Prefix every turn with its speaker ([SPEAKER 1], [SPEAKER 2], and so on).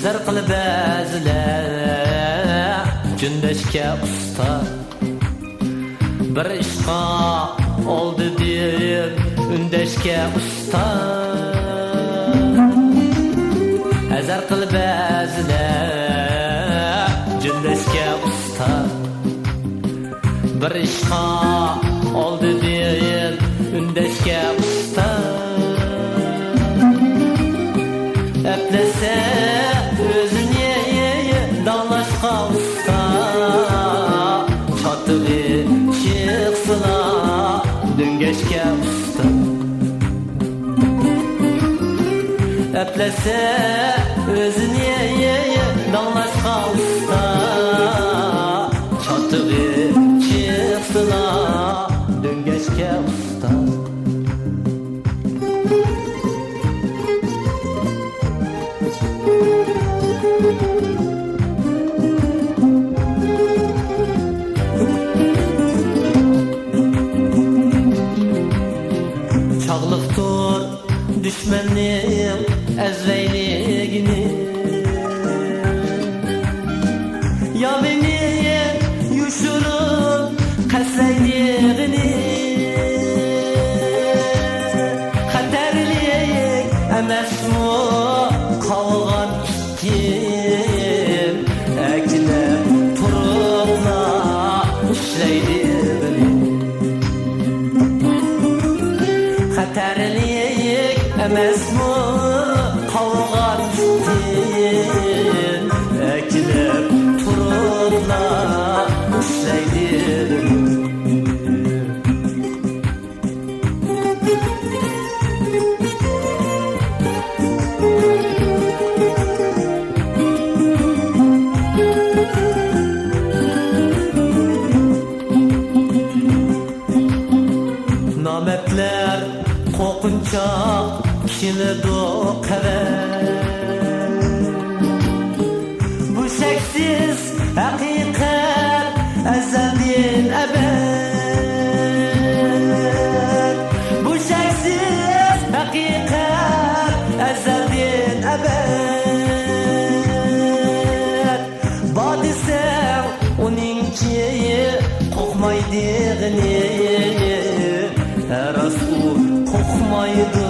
[SPEAKER 1] Hazar qilib azlar Cündashga usta Bir ishqa oldi deb Ündashga usta Hazar qilib azlar Cündashga usta Bir ishqa oldi deb Ündashga usta Eplese özüne dağlaşqa usta Çatığı çıksına düngeçke usta Eplese özüne dağlaşqa usta Çatığı çıksına düngeçke usta Çağlıqdır düşmənim əzvəyligini Ya beni yuşurub qəsvəyligini Xətərlik əməsmu qalğan işkim Əkləm turubla işləyligini Xətərlik əməsmu qalğan işkim Əkləm turubla işləyligini Nametler kokunca kişini doğar Bu şeksiz hakikat ezelden ebed Bu şeksiz hakikat ezelden ebed Badisem onunki kokmaydıgını Rasul kokmaydı